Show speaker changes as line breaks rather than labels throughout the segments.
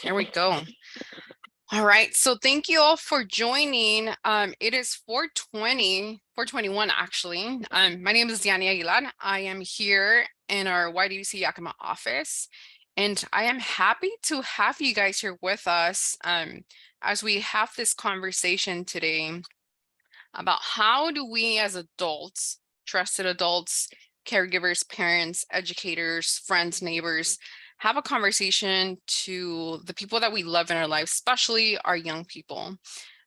Here we go. All right, so thank you all for joining. It is 421 actually. My name is Diana Aguilar. I am here in our YWCA Yakima office, and I am happy to have you guys here with us as we have this conversation today about how do we as adults, trusted adults, caregivers, parents, educators, friends, neighbors, have a conversation to the people that we love in our lives, especially our young people.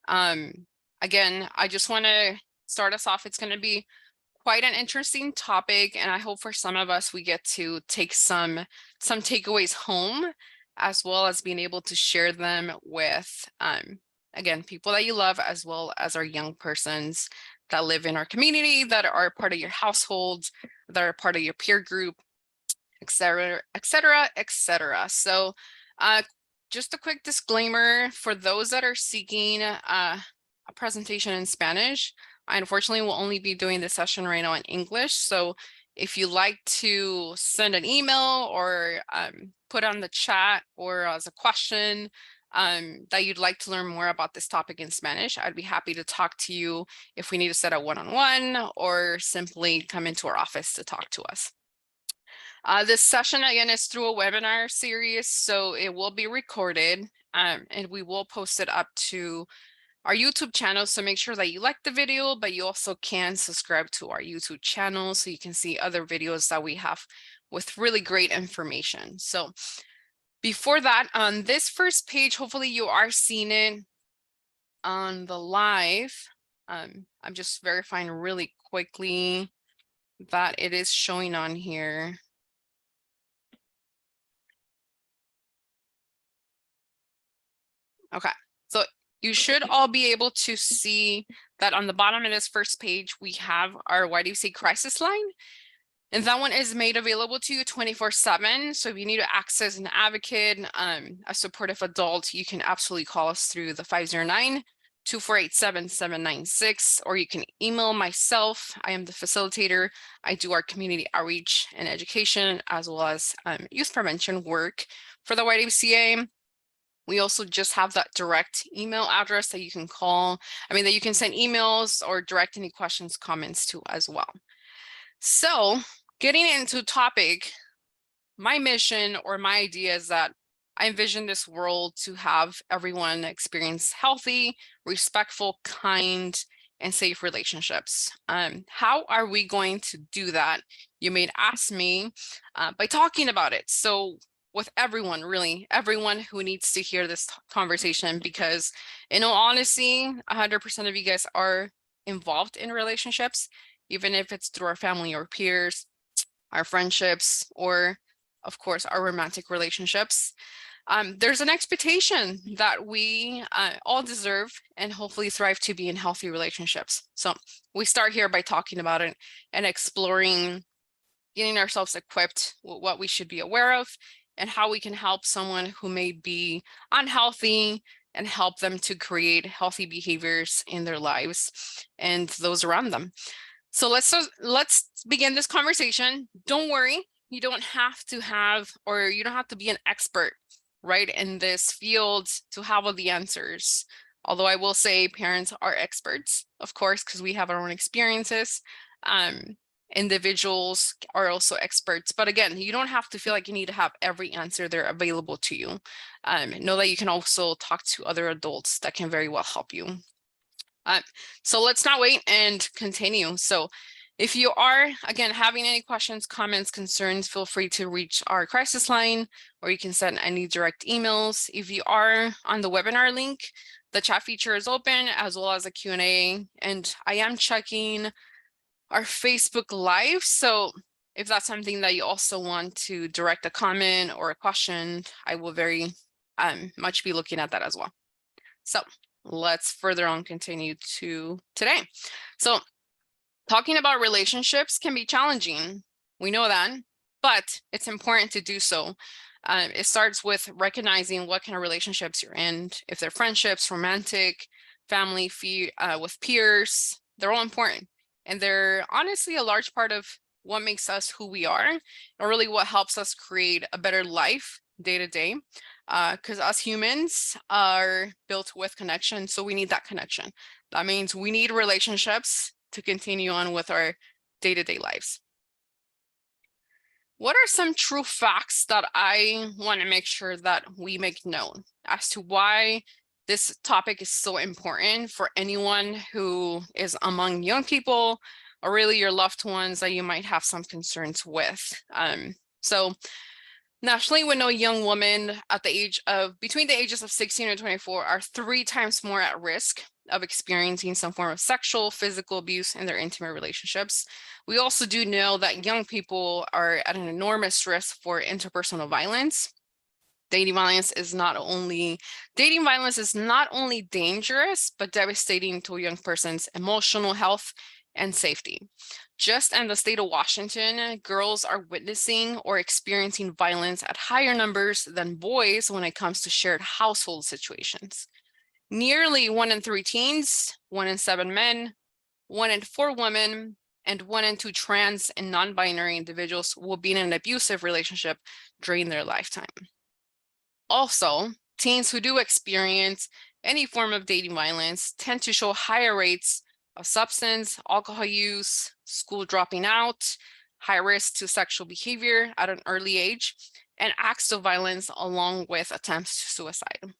Again, I just want to start us off. It's going to be quite an interesting topic, and I hope for some of us we get to take some takeaways home, as well as being able to share them with again, people that you love, as well as our young persons that live in our community, that are part of your household, that are part of your peer group, etc., etc., etc. So just a quick disclaimer for those that are seeking a presentation in Spanish. I unfortunately will only be doing this session right now in English. So if you like to send an email or put on the chat or as a question that you'd like to learn more about this topic in Spanish, I'd be happy to talk to you if we need to set a one-on-one or simply come into our office to talk to us. This session, again, is through a webinar series, so it will be recorded and we will post it up to our YouTube channel. So make sure that you like the video, but you also can subscribe to our YouTube channel so you can see other videos that we have with really great information. So before that, on this first page, hopefully you are seeing it on the live. I'm just verifying really quickly that it is showing on here. Okay, so you should all be able to see that on the bottom of this first page, we have our YWCA crisis line. And that one is made available to you 24/7. So if you need to access an advocate, a supportive adult, you can absolutely call us through the 509-248-7796, or you can email myself. I am the facilitator. I do our community outreach and education, as well as youth prevention work for the YWCA. We also just have that direct email address that you can call. That you can send emails or direct any questions, comments to as well. So getting into topic, my mission or my idea is that I envision this world to have everyone experience healthy, respectful, kind, and safe relationships. How are we going to do that? You may ask me by talking about it. So with everyone, really, everyone who needs to hear this conversation, because in all honesty, 100% of you guys are involved in relationships, even if it's through our family or peers, our friendships, or of course, our romantic relationships. There's an expectation that we all deserve and hopefully thrive to be in healthy relationships. So we start here by talking about it and exploring, getting ourselves equipped with what we should be aware of and how we can help someone who may be unhealthy and help them to create healthy behaviors in their lives and those around them. So let's begin this conversation. Don't worry, you don't have to have, or you don't have to be an expert, right, in this field to have all the answers. Although I will say parents are experts, of course, because we have our own experiences. Individuals are also experts, but again, you don't have to feel like you need to have every answer there available to you. Know that you can also talk to other adults that can very well help you. So let's not wait and continue. So if you are, again, having any questions, comments, concerns, feel free to reach our crisis line, or you can send any direct emails. If you are on the webinar link, the chat feature is open, as well as a Q&A, and I am checking our Facebook Live. So if that's something that you also want to direct a comment or a question, I will very much be looking at that as well. So let's further on continue to today. So talking about relationships can be challenging. We know that, but it's important to do so. It starts with recognizing what kind of relationships you're in. If they're friendships, romantic, family, with peers, they're all important. And they're honestly a large part of what makes us who we are, and really what helps us create a better life day to day. Because us humans are built with connection, so we need that connection. That means we need relationships to continue on with our day-to-day lives. What are some true facts that I want to make sure that we make known as to why this topic is so important for anyone who is among young people or really your loved ones that you might have some concerns with? So nationally, we know young women at the age of between the ages of 16 and 24 are 3 times more at risk of experiencing some form of sexual, physical abuse in their intimate relationships. We also do know that young people are at an enormous risk for interpersonal violence. Dating violence is not only dangerous, but devastating to a young person's emotional health and safety. Just in the state of Washington, girls are witnessing or experiencing violence at higher numbers than boys when it comes to shared household situations. Nearly 1 in 3 teens, 1 in 7 men, 1 in 4 women, and 1 in 2 trans and non-binary individuals will be in an abusive relationship during their lifetime. Also, teens who do experience any form of dating violence tend to show higher rates of substance, alcohol use, school dropping out, high risk to sexual behavior at an early age, and acts of violence along with attempts to suicide.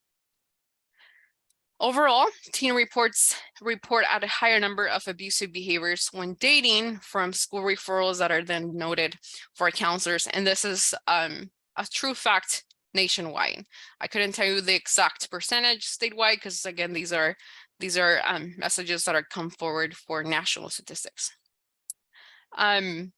Overall, teen reports report at a higher number of abusive behaviors when dating from school referrals that are then noted for counselors. And this is a true fact nationwide. I couldn't tell you the exact percentage statewide because again, these are messages that are come forward for national statistics. So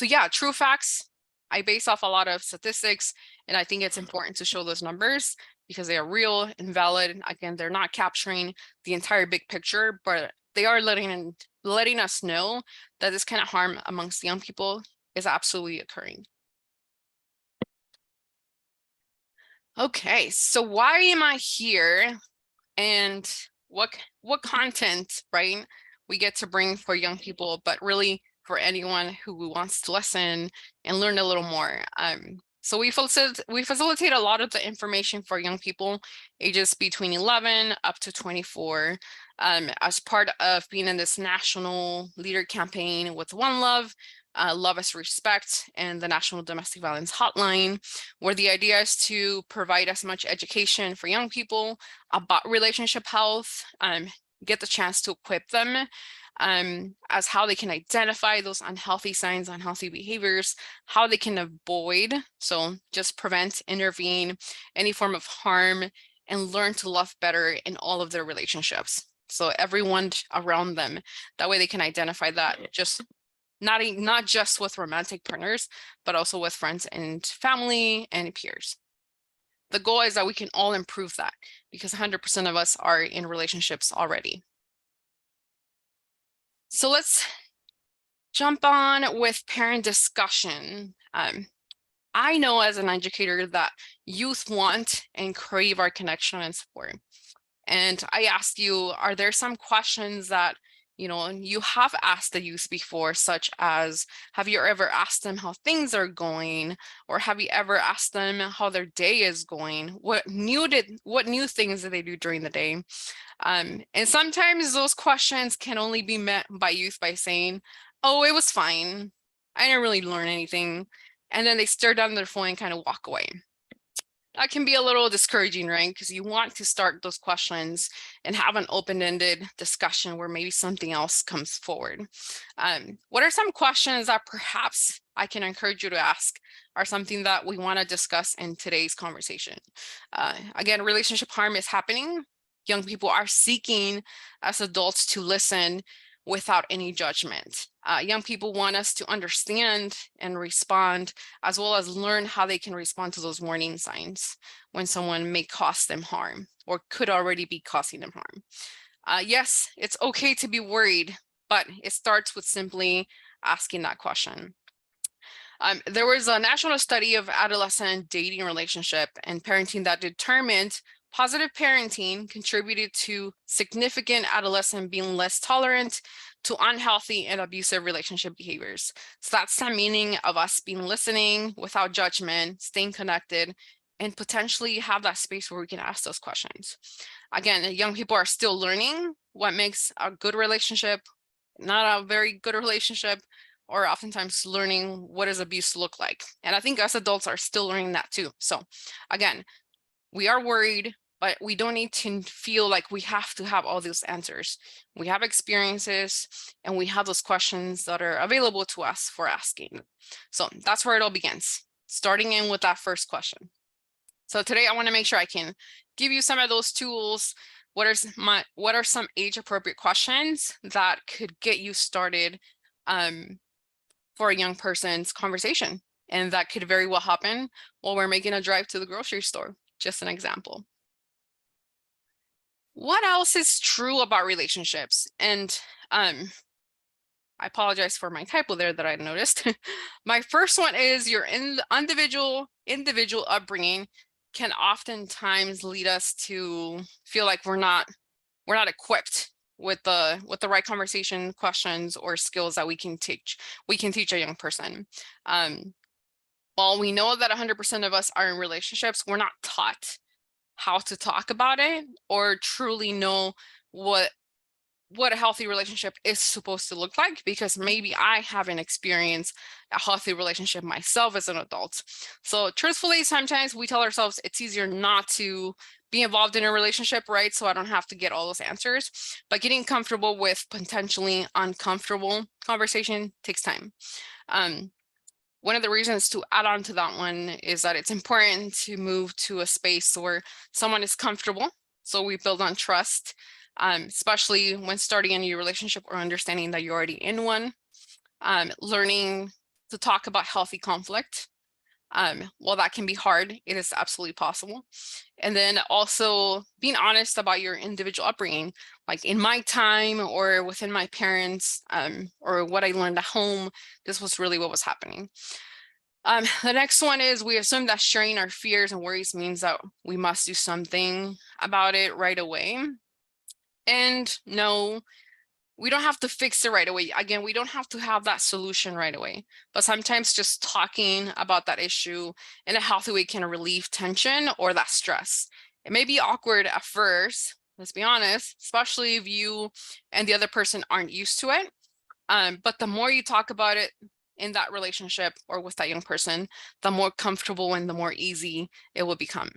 yeah, true facts. I base off a lot of statistics, and I think it's important to show those numbers because they are real and valid. Again, they're not capturing the entire big picture, but they are letting us know that this kind of harm amongst young people is absolutely occurring. Okay, so why am I here, and what content, right, we get to bring for young people, but really for anyone who wants to listen and learn a little more. So we facilitate a lot of the information for young people ages between 11 up to 24 as part of being in this national leader campaign with One Love, Love is Respect, and the National Domestic Violence Hotline, where the idea is to provide as much education for young people about relationship health, get the chance to equip them as how they can identify those unhealthy signs, unhealthy behaviors, how they can avoid, so just prevent, intervene, any form of harm, and learn to love better in all of their relationships. So everyone around them, that way they can identify that just not just with romantic partners, but also with friends and family and peers. The goal is that we can all improve that because 100% of us are in relationships already. So let's jump on with parent discussion. I know as an educator that youth want and crave our connection and support. And I asked you, are there some questions that you have asked the youth before, such as, have you ever asked them how things are going? Or have you ever asked them how their day is going? What new things did they do during the day? And sometimes those questions can only be met by youth by saying, oh, it was fine. I didn't really learn anything. And then they stare down their phone and kind of walk away. That can be a little discouraging, right? Because you want to start those questions and have an open-ended discussion where maybe something else comes forward. What are some questions that perhaps I can encourage you to ask are something that we want to discuss in today's conversation? Again, relationship harm is happening. Young people are seeking as adults to listen without any judgment. Young people want us to understand and respond, as well as learn how they can respond to those warning signs when someone may cause them harm or could already be causing them harm. Yes, it's okay to be worried, but it starts with simply asking that question. There was a national study of adolescent dating relationship and parenting that determined positive parenting contributed to significant adolescent being less tolerant to unhealthy and abusive relationship behaviors. So that's the meaning of us being listening without judgment, staying connected, and potentially have that space where we can ask those questions. Again, young people are still learning what makes a good relationship, not a very good relationship, or oftentimes learning what does abuse look like. And I think us adults are still learning that too. So again, we are worried, but we don't need to feel like we have to have all those answers. We have experiences and we have those questions that are available to us for asking. So that's where it all begins, starting in with that first question. So today I want to make sure I can give you some of those tools. What are some age appropriate questions that could get you started for a young person's conversation? And that could very well happen while we're making a drive to the grocery store. Just an example. What else is true about relationships? And I apologize for my typo there that I noticed. My first one is your individual upbringing can oftentimes lead us to feel like we're not equipped with the right conversation questions or skills that we can teach a young person. While we know that 100% of us are in relationships, we're not taught how to talk about it or truly know what a healthy relationship is supposed to look like, because maybe I haven't experienced a healthy relationship myself as an adult. So truthfully, sometimes we tell ourselves it's easier not to be involved in a relationship, right? So I don't have to get all those answers, but getting comfortable with potentially uncomfortable conversation takes time. One of the reasons to add on to that one is that it's important to move to a space where someone is comfortable. So we build on trust, especially when starting a new relationship or understanding that you're already in one. Learning to talk about healthy conflict. While that can be hard, it is absolutely possible. And then also being honest about your individual upbringing, like in my time or within my parents, or what I learned at home, this was really what was happening. The next one is we assume that sharing our fears and worries means that we must do something about it right away. And no, we don't have to fix it right away. Again, we don't have to have that solution right away, but sometimes just talking about that issue in a healthy way can relieve tension or that stress. It may be awkward at first, let's be honest, especially if you and the other person aren't used to it. But the more you talk about it in that relationship or with that young person, the more comfortable and the more easy it will become.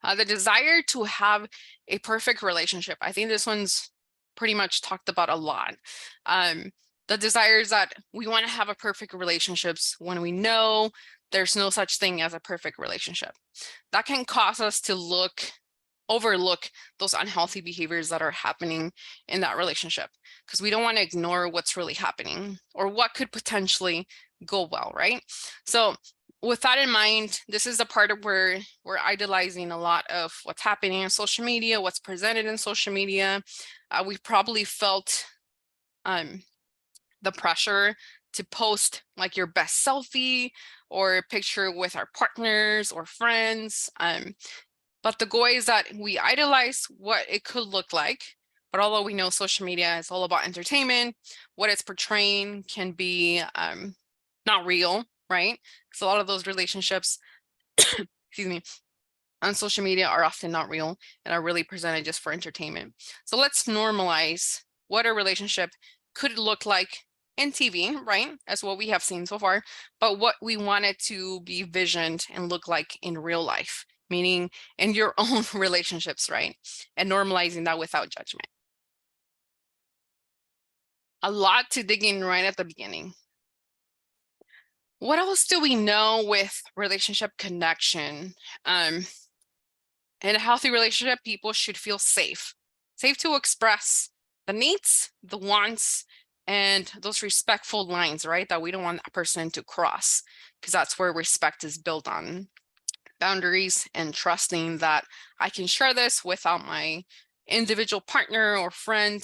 The desire to have a perfect relationship. I think this one's pretty much talked about a lot. The desire is that we want to have a perfect relationships when we know there's no such thing as a perfect relationship. That can cause us to overlook those unhealthy behaviors that are happening in that relationship, because we don't want to ignore what's really happening or what could potentially go well, right? So with that in mind, this is the part of where we're idolizing a lot of what's happening in social media, what's presented in social media. We've probably felt the pressure to post like your best selfie or picture with our partners or friends. But the goal is that we idolize what it could look like. But although we know social media is all about entertainment, what it's portraying can be not real, right? Because a lot of those relationships, excuse me, on social media are often not real and are really presented just for entertainment. So let's normalize what a relationship could look like in TV, right? As what we have seen so far, but what we want it to be visioned and look like in real life, meaning in your own relationships, right? And normalizing that without judgment. A lot to dig in right at the beginning. What else do we know with relationship connection? In a healthy relationship, people should feel safe to express the needs, the wants, and those respectful lines, right? That we don't want that person to cross, because that's where respect is built on boundaries and trusting that I can share this without my individual partner or friend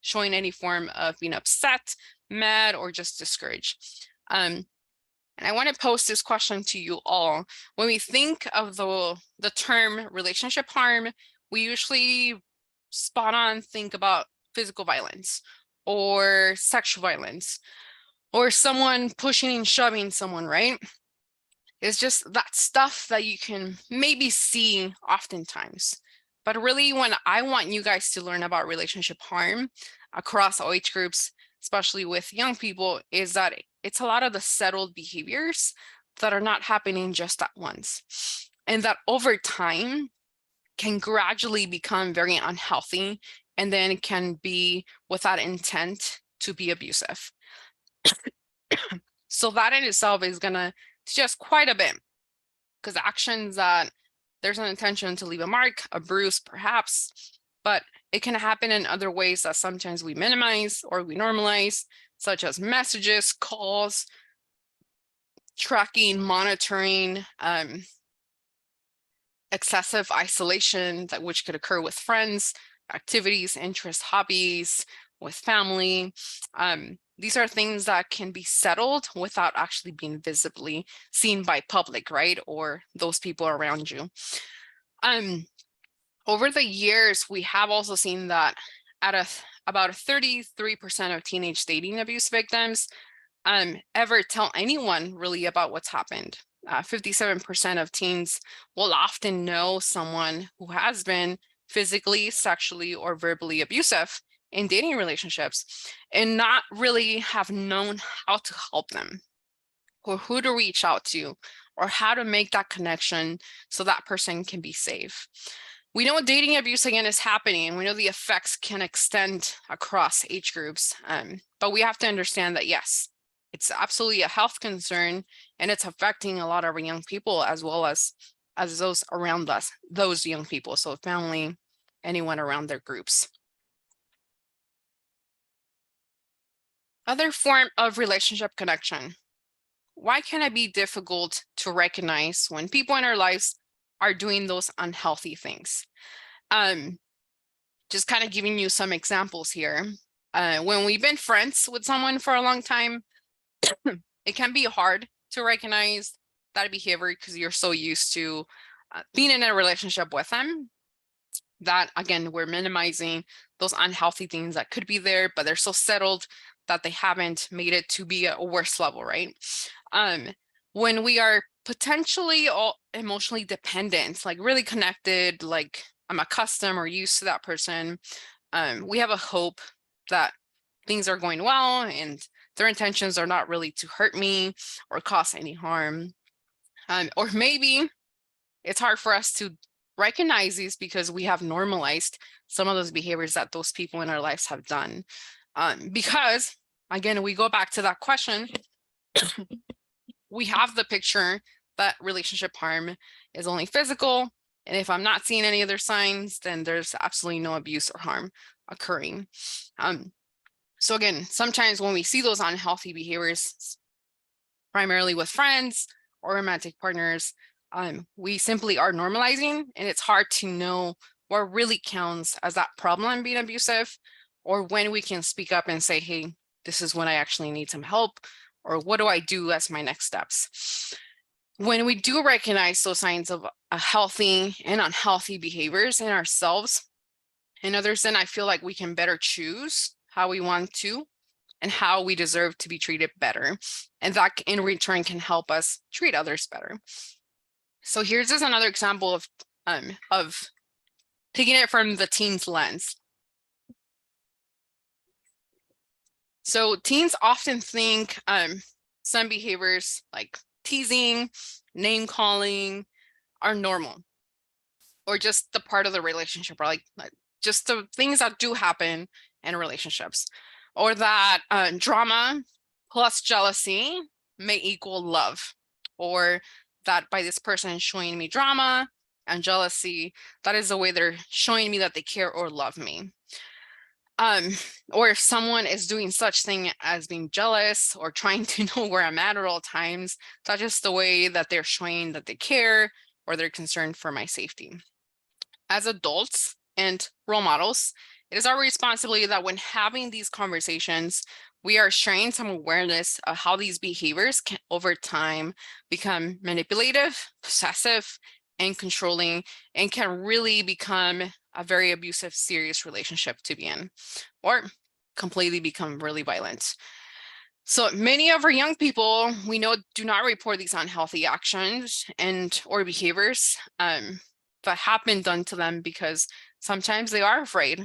showing any form of being upset, mad, or just discouraged. And And I want to pose this question to you all. When we think of the term relationship harm, we usually spot on think about physical violence or sexual violence or someone pushing and shoving someone, right? It's just that stuff that you can maybe see oftentimes. But really, when I want you guys to learn about relationship harm across all age groups, especially with young people, is that it's a lot of the settled behaviors that are not happening just at once. And that over time can gradually become very unhealthy and then can be without intent to be abusive. So that in itself is going to suggest quite a bit, because actions that there's an intention to leave a mark, a bruise perhaps, but it can happen in other ways that sometimes we minimize or we normalize, such as messages, calls, tracking, monitoring, excessive isolation, which could occur with friends, activities, interests, hobbies, with family. These are things that can be settled without actually being visibly seen by public, right? Or those people around you. Over the years, we have also seen that about 33% of teenage dating abuse victims ever tell anyone really about what's happened. 57% of teens will often know someone who has been physically, sexually, or verbally abusive in dating relationships and not really have known how to help them or who to reach out to or how to make that connection so that person can be safe. We know dating abuse again is happening. We know the effects can extend across age groups, but we have to understand that yes, it's absolutely a health concern and it's affecting a lot of our young people as well as those around us, those young people, so family, anyone around their groups. Other form of relationship connection. Why can it be difficult to recognize when people in our lives are doing those unhealthy things? Just kind of giving you some examples here. When we've been friends with someone for a long time, it can be hard to recognize that behavior because you're so used to being in a relationship with them that, again, we're minimizing those unhealthy things that could be there, but they're so settled that they haven't made it to be a worse level, right? When we are potentially all emotionally dependent, like really connected, like I'm accustomed or used to that person, we have a hope that things are going well and their intentions are not really to hurt me or cause any harm. Or maybe it's hard for us to recognize these because we have normalized some of those behaviors that those people in our lives have done. Because, again, we go back to that question, we have the picture that relationship harm is only physical. And if I'm not seeing any other signs, then there's absolutely no abuse or harm occurring. So again, sometimes when we see those unhealthy behaviors, primarily with friends or romantic partners, we simply are normalizing, and it's hard to know what really counts as that problem being abusive, or when we can speak up and say, hey, this is when I actually need some help, or what do I do as my next steps? When we do recognize those signs of healthy and unhealthy behaviors in ourselves and others, then I feel like we can better choose how we want to and how we deserve to be treated better. And that in return can help us treat others better. So here's just another example of taking it from the teens lens. So teens often think some behaviors like teasing, name calling are normal, or just the part of the relationship, or like just the things that do happen in relationships, or that drama plus jealousy may equal love, or that by this person showing me drama and jealousy, that is the way they're showing me that they care or love me. Or if someone is doing such thing as being jealous or trying to know where I'm at all times, that's just the way that they're showing that they care or they're concerned for my safety. As adults and role models, it is our responsibility that when having these conversations, we are sharing some awareness of how these behaviors can over time become manipulative, possessive, and controlling, and can really become a very abusive, serious relationship to be in, or completely become really violent. So many of our young people we know do not report these unhealthy actions and or behaviors that have been done to them because sometimes they are afraid.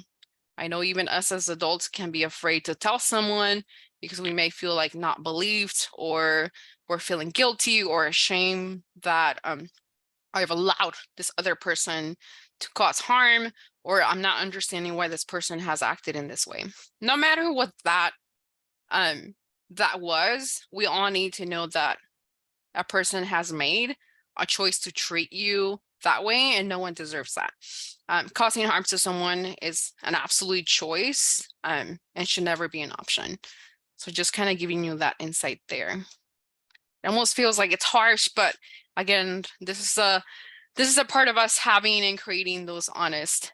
I know even us as adults can be afraid to tell someone because we may feel like not believed, or we're feeling guilty or ashamed that I've allowed this other person to cause harm, or I'm not understanding why this person has acted in this way. No matter what um that was, we all need to know that a person has made a choice to treat you that way, and no one deserves that. Causing harm to someone is an absolute choice, and should never be an option. So just kind of giving you that insight there. It almost feels like it's harsh, but again, this is a part of us having and creating those honest,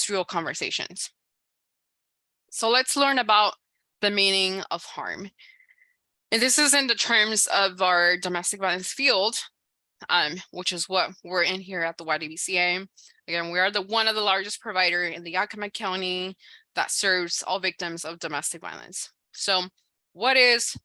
real conversations. So let's learn about the meaning of harm. And this is in the terms of our domestic violence field, which is what we're in here at the YWCA. Again, we are one of the largest provider in the Yakima County that serves all victims of domestic violence. So what is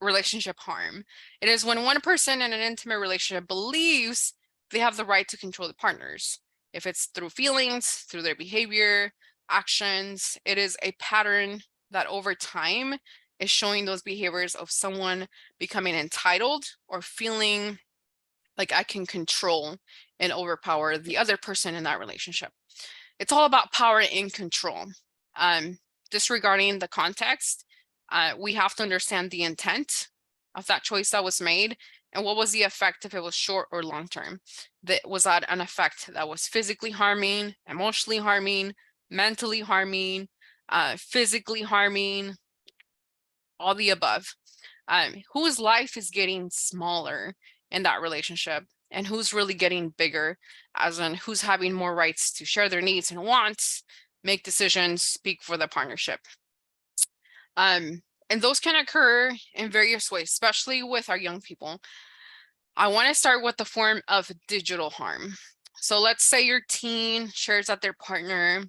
relationship harm? It is when one person in an intimate relationship believes they have the right to control the partners. If it's through feelings, through their behavior, actions, it is a pattern that over time is showing those behaviors of someone becoming entitled or feeling like I can control and overpower the other person in that relationship. It's all about power and control. Disregarding the context, we have to understand the intent of that choice that was made, and what was the effect if it was short or long term. Was that an effect that was physically harming, emotionally harming, mentally harming, physically harming, all the above? Whose life is getting smaller in that relationship, and who's really getting bigger, as in who's having more rights to share their needs and wants, make decisions, speak for the partnership. And those can occur in various ways, especially with our young people. I want to start with the form of digital harm. So let's say your teen shares that their partner,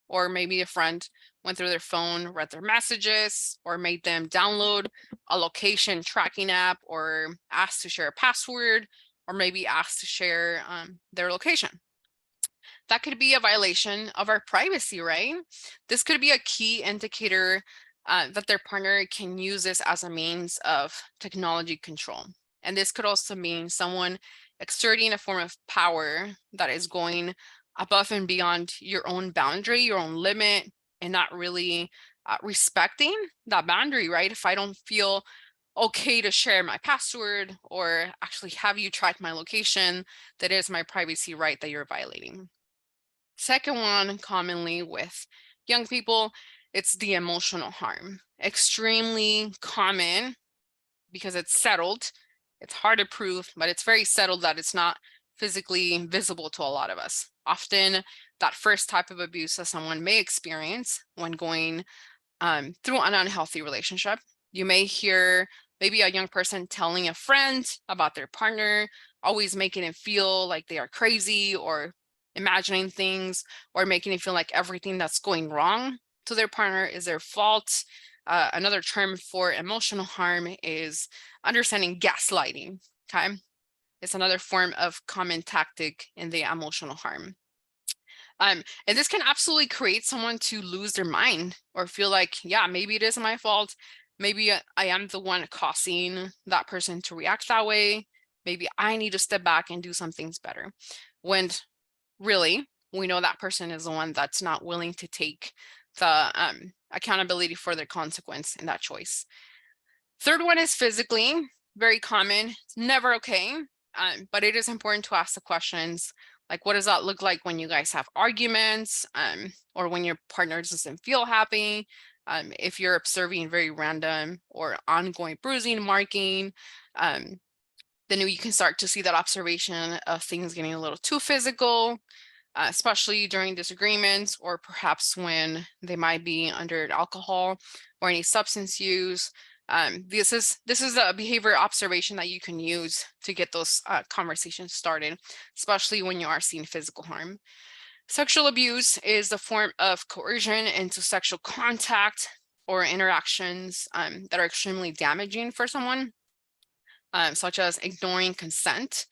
or maybe a friend, went through their phone, read their messages, or made them download a location tracking app, or asked to share a password, or maybe asked to share their location. That could be a violation of our privacy, right? This could be a key indicator that their partner can use this as a means of technology control. And this could also mean someone exerting a form of power that is going above and beyond your own boundary, your own limit, and not really respecting that boundary, right? If I don't feel okay to share my password or actually have you track my location, that is my privacy right that you're violating. Second one, commonly with young people, it's the emotional harm. Extremely common because it's settled. It's hard to prove, but it's very settled that it's not physically visible to a lot of us. Often that first type of abuse that someone may experience when going through an unhealthy relationship. You may hear maybe a young person telling a friend about their partner, always making it feel like they are crazy, or imagining things, or making it feel like everything that's going wrong to their partner is their fault. Another term for emotional harm is understanding gaslighting. Okay, it's another form of common tactic in the emotional harm. And this can absolutely create someone to lose their mind or feel like, yeah, maybe it is my fault. Maybe I am the one causing that person to react that way. Maybe I need to step back and do some things better. When really, we know that person is the one that's not willing to take the accountability for their consequence in that choice. Third one is physically, very common. It's never okay, but it is important to ask the questions like, what does that look like when you guys have arguments, or when your partner doesn't feel happy? If you're observing very random or ongoing bruising, marking, then you can start to see that observation of things getting a little too physical. especially during disagreements or perhaps when they might be under alcohol or any substance use. This is a behavior observation that you can use to get those conversations started, especially when you are seeing physical harm. Sexual abuse is the form of coercion into sexual contact or interactions that are extremely damaging for someone, such as ignoring consent,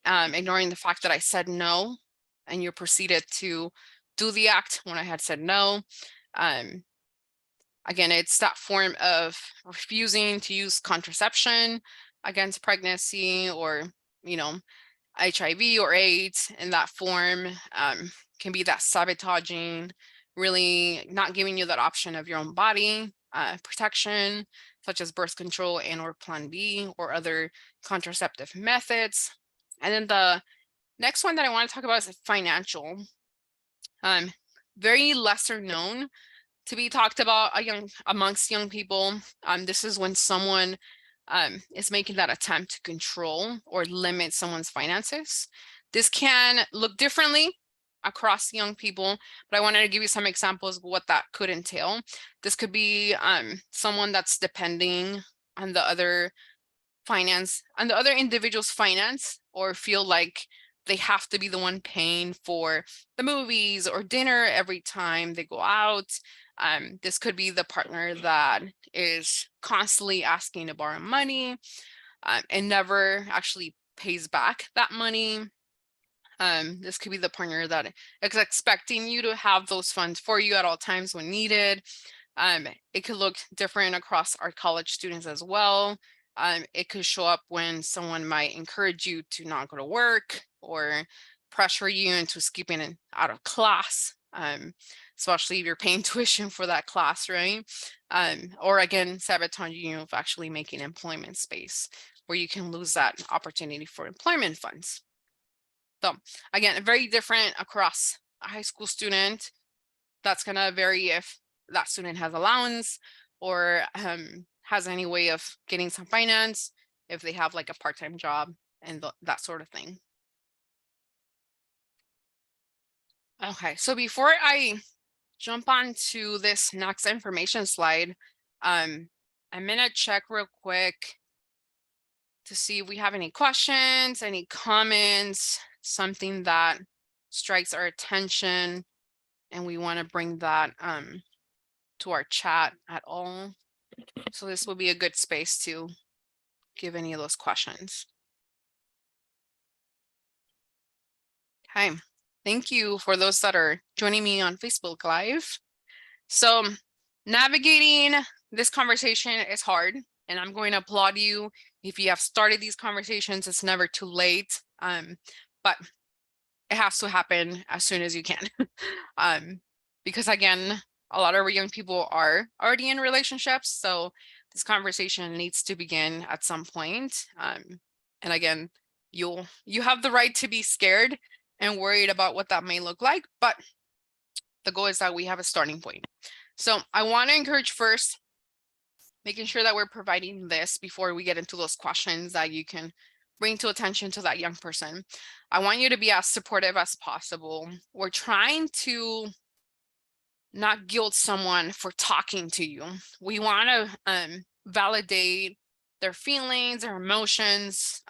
ignoring the fact that I said no, and you proceeded to do the act when I had said no. Again, it's that form of refusing to use contraception against pregnancy or, HIV or AIDS in that form. Can be that sabotaging, really not giving you that option of your own body protection, such as birth control and or Plan B or other contraceptive methods. And then the next one that I want to talk about is financial. Very lesser known to be talked about amongst young people. This is when someone is making that attempt to control or limit someone's finances. This can look differently across young people, but I wanted to give you some examples of what that could entail. This could be someone that's depending on the other individual's finance, or feel like they have to be the one paying for the movies or dinner every time they go out. This could be the partner that is constantly asking to borrow money and never actually pays back that money. This could be the partner that is expecting you to have those funds for you at all times when needed. It could look different across our college students as well. It could show up when someone might encourage you to not go to work or pressure you into skipping out of class, especially if you're paying tuition for that class, right? Or again, sabotaging you of actually making employment space where you can lose that opportunity for employment funds. So again, very different across a high school student. That's gonna vary if that student has allowance or has any way of getting some finance, if they have like a part-time job and that sort of thing. Okay, so before I jump on to this next information slide, I'm gonna check real quick to see if we have any questions, any comments, something that strikes our attention, and we want to bring that to our chat at all. So this will be a good space to give any of those questions. Okay, thank you for those that are joining me on Facebook Live. So navigating this conversation is hard, and I'm going to applaud you if you have started these conversations. It's never too late, but it has to happen as soon as you can. Because again, a lot of our young people are already in relationships, so this conversation needs to begin at some point. And again, you have the right to be scared and worried about what that may look like, but the goal is that we have a starting point. So I want to encourage first, making sure that we're providing this before we get into those questions that you can bring to attention to that young person. I want you to be as supportive as possible. We're trying to not guilt someone for talking to you. We want to validate their feelings, their emotions.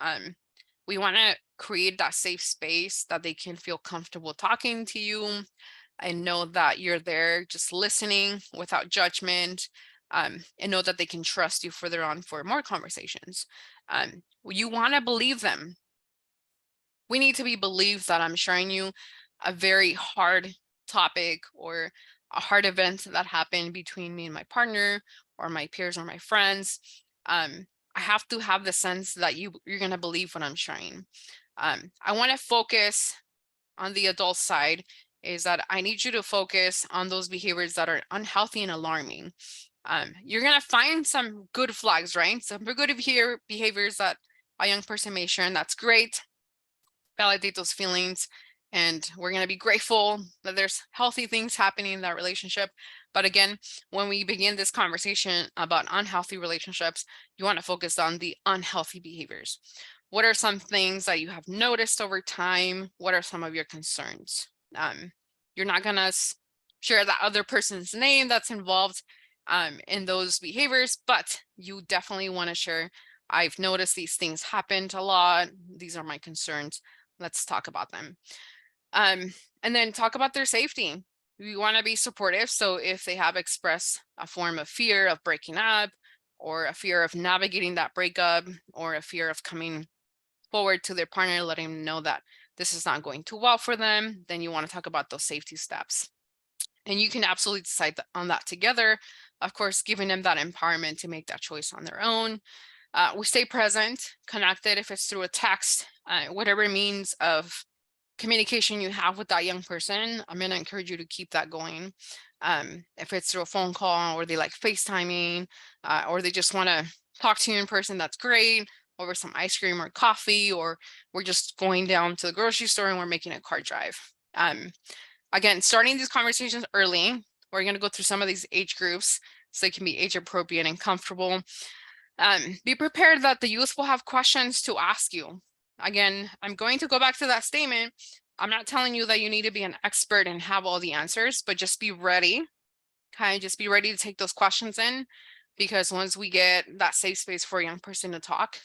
We want to create that safe space that they can feel comfortable talking to you and know that you're there just listening without judgment, and know that they can trust you further on for more conversations. You want to believe them. We need to be believed that I'm sharing you a very hard topic or a hard event that happened between me and my partner or my peers or my friends. I have to have the sense that you're going to believe what I'm sharing. I want to focus on the adult side, is that I need you to focus on those behaviors that are unhealthy and alarming. You're going to find some good flags, right? Some good behaviors that a young person may share, and that's great. Validate those feelings, and we're going to be grateful that there's healthy things happening in that relationship. But again, when we begin this conversation about unhealthy relationships, you want to focus on the unhealthy behaviors. What are some things that you have noticed over time? What are some of your concerns? You're not gonna share that other person's name that's involved in those behaviors, but you definitely want to share, I've noticed these things happened a lot. These are my concerns. Let's talk about them. And then talk about their safety. We want to be supportive. So if they have expressed a form of fear of breaking up, or a fear of navigating that breakup, or a fear of coming forward to their partner, letting them know that this is not going too well for them, then you want to talk about those safety steps. And you can absolutely decide on that together. Of course, giving them that empowerment to make that choice on their own. We stay present, connected, if it's through a text, whatever means of communication you have with that young person, I'm going to encourage you to keep that going. If it's through a phone call, or they like FaceTiming, or they just want to talk to you in person, that's great, over some ice cream or coffee, or we're just going down to the grocery store and we're making a car drive. Again, starting these conversations early, we're going to go through some of these age groups so they can be age appropriate and comfortable. Be prepared that the youth will have questions to ask you. Again, I'm going to go back to that statement. I'm not telling you that you need to be an expert and have all the answers, but just be ready. Okay, just be ready to take those questions in, because once we get that safe space for a young person to talk,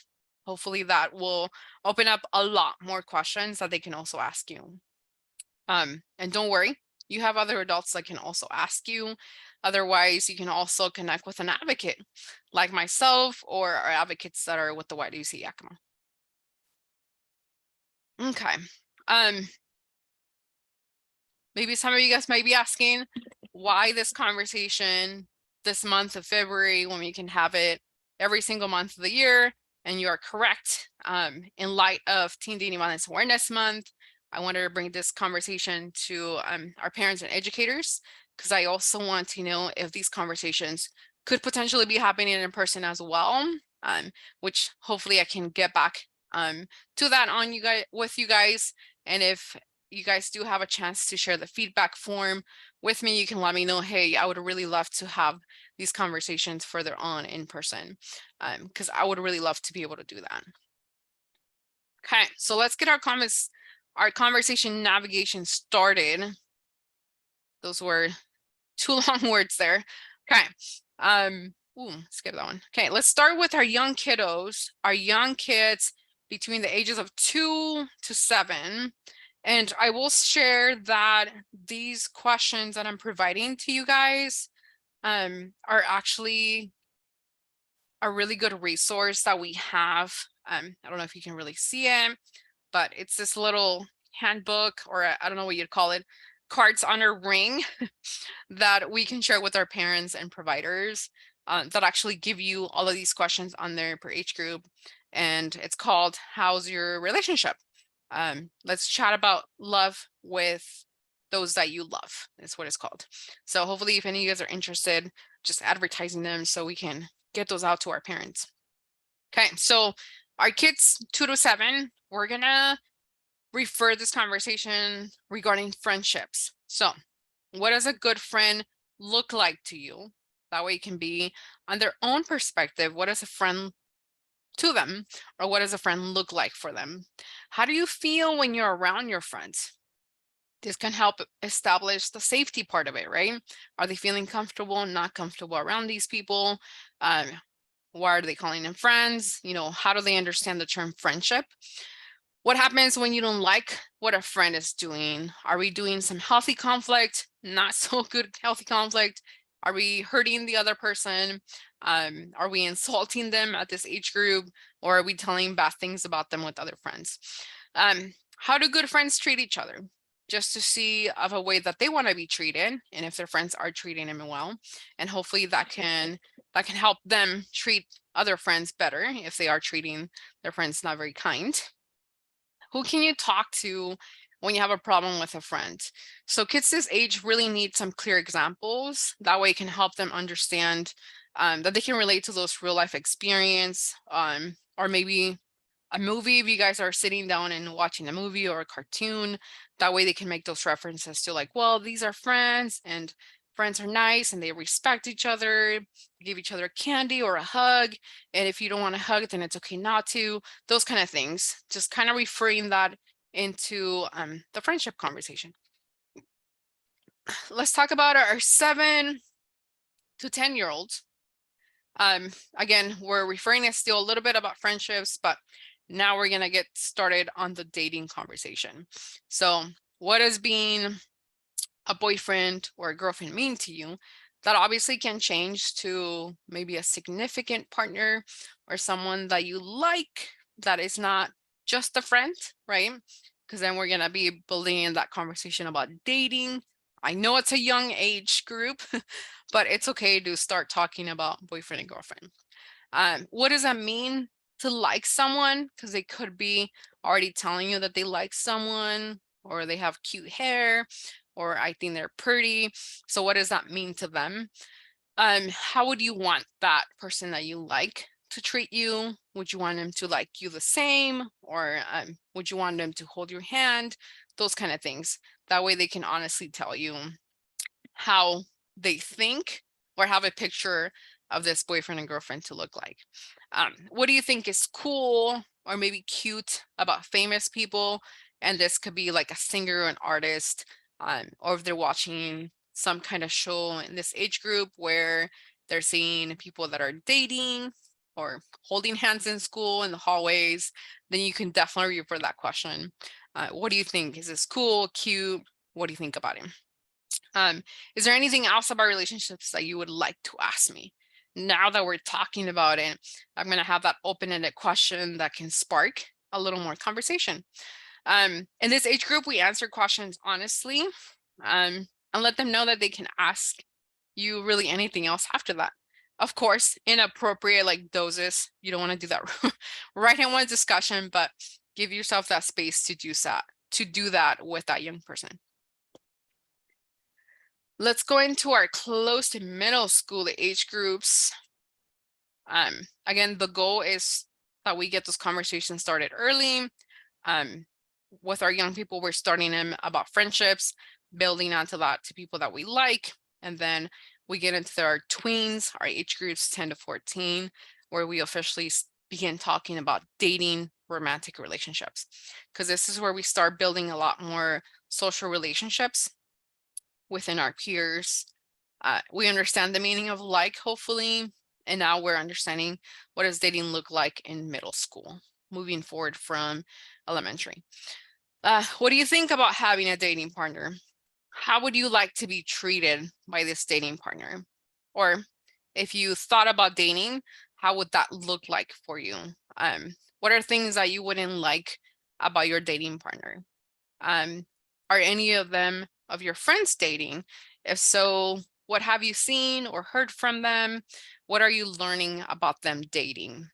hopefully that will open up a lot more questions that they can also ask you. And don't worry, you have other adults that can also ask you. Otherwise, you can also connect with an advocate like myself, or our advocates that are with the YWCA Yakima. Okay. Maybe some of you guys might be asking, why this conversation this month of February when we can have it every single month of the year? And you are correct. In light of Teen Dating Violence Awareness Month, I wanted to bring this conversation to our parents and educators, because I also want to know if these conversations could potentially be happening in person as well, which hopefully I can get back to that on you guys with you guys. And if you guys do have a chance to share the feedback form with me, you can let me know, hey, I would really love to have these conversations further on in person, because I would really love to be able to do that. Okay, so let's get our conversation navigation started. Those were 2 long words there. Okay. Skip that one. Okay, let's start with our young kiddos, our young kids between the ages of 2 to 7. And I will share that these questions that I'm providing to you guys are actually a really good resource that we have. I don't know if you can really see it, but it's this little handbook, or I don't know what you'd call it, cards on a ring that we can share with our parents and providers that actually give you all of these questions on there per age group. And it's called How's Your Relationship? Let's chat about love with those that you love. That's what it's called. So hopefully if any of you guys are interested, just advertising them so we can get those out to our parents. Okay, so our kids 2 to 7, we're gonna refer this conversation regarding friendships. So what does a good friend look like to you? That way it can be on their own perspective. What does a friend to them, or what does a friend look like for them? How do you feel when you're around your friends? This can help establish the safety part of it, right? Are they feeling comfortable, not comfortable around these people? Why are they calling them friends? How do they understand the term friendship? What happens when you don't like what a friend is doing? Are we doing some healthy conflict? Not so good healthy conflict? Are we hurting the other person? Are we insulting them at this age group? Or are we telling bad things about them with other friends? How do good friends treat each other? Just to see of a way that they want to be treated, and if their friends are treating them well. And hopefully that can help them treat other friends better if they are treating their friends not very kind. Who can you talk to when you have a problem with a friend? So kids this age really need some clear examples. That way it can help them understand that they can relate to those real life experience, or maybe a movie if you guys are sitting down and watching a movie or a cartoon. That way they can make those references to, like, well, these are friends, and friends are nice and they respect each other, give each other candy or a hug. And if you don't want to hug, then it's okay not to. Those kind of things. Just kind of referring that into the friendship conversation. let's talk about our 7 to 10-year-olds. Again, we're referring to still a little bit about friendships, but now we're gonna get started on the dating conversation. So what does being a boyfriend or a girlfriend mean to you? That obviously can change to maybe a significant partner or someone that you like that is not just a friend, right? Because then we're gonna be building in that conversation about dating. I know it's a young age group, but it's okay to start talking about boyfriend and girlfriend. What does that mean to like someone? Because they could be already telling you that they like someone, or they have cute hair, or I think they're pretty. So what does that mean to them? How would you want that person that you like to treat you? Would you want them to like you the same, or would you want them to hold your hand? Those kind of things. That way they can honestly tell you how they think or have a picture of this boyfriend and girlfriend to look like. What do you think is cool or maybe cute about famous people? And this could be like a singer or an artist, or if they're watching some kind of show in this age group where they're seeing people that are dating or holding hands in school in the hallways, then you can definitely refer that question. What do you think? Is this cool, cute? What do you think about him? Is there anything else about relationships that you would like to ask me? Now that we're talking about it, I'm going to have that open-ended question that can spark a little more conversation. In this age group, we answer questions honestly, and let them know that they can ask you really anything else after that. Of course, in appropriate like doses. You don't want to do that right in one discussion, but give yourself that space to do that with that young person. Let's go into our close to middle school age groups. Again, the goal is that we get those conversations started early. With our young people, we're starting them about friendships, building onto that to people that we like. And then we get into our tweens, our age groups 10 to 14, where we officially begin talking about dating, romantic relationships. Because this is where we start building a lot more social relationships within our peers. We understand the meaning of like, hopefully, and now we're understanding what does dating look like in middle school, moving forward from elementary. What do you think about having a dating partner? How would you like to be treated by this dating partner? Or if you thought about dating, how would that look like for you? What are things that you wouldn't like about your dating partner? Are any of them of your friends dating? If so, what have you seen or heard from them? What are you learning about them dating?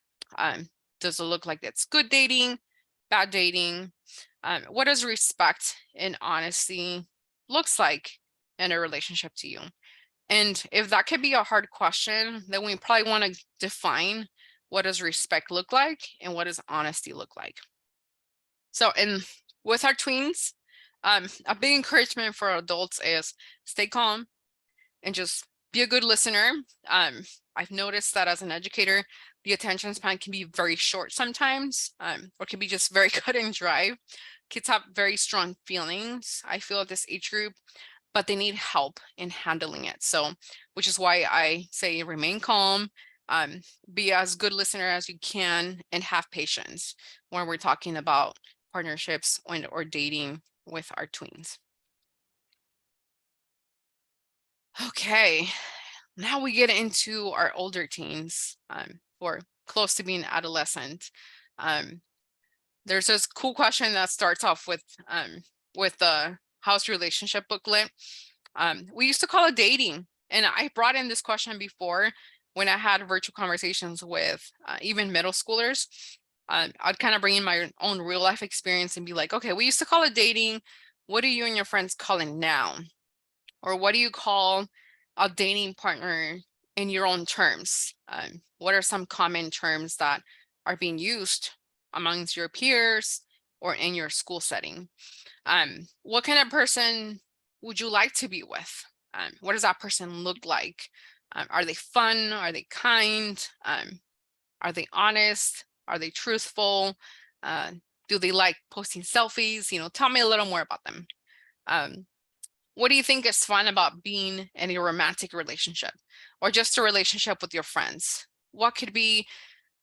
Does it look like it's good dating, bad dating? What does respect and honesty looks like in a relationship to you? And if that could be a hard question, then we probably want to define what does respect look like and what does honesty look like. So with our tweens, a big encouragement for adults is stay calm and just be a good listener. I've noticed that as an educator, the attention span can be very short sometimes, or can be just very cut and dry. Kids have very strong feelings, I feel, at this age group, but they need help in handling it. So, which is why I say remain calm, be as good listener as you can, and have patience when we're talking about partnerships or dating with our tweens. Okay, now we get into our older teens, or close to being adolescent. There's this cool question that starts off with the house relationship booklet. We used to call it dating, and I brought in this question before when I had virtual conversations with even middle schoolers. I'd kind of bring in my own real life experience and be like, okay, we used to call it dating. What do you and your friends call it now? Or what do you call a dating partner in your own terms? What are some common terms that are being used amongst your peers or in your school setting? What kind of person would you like to be with? What does that person look like? Are they fun? Are they kind? Are they honest? Are they truthful? Do they like posting selfies? Tell me a little more about them. What do you think is fun about being in a romantic relationship or just a relationship with your friends? What could be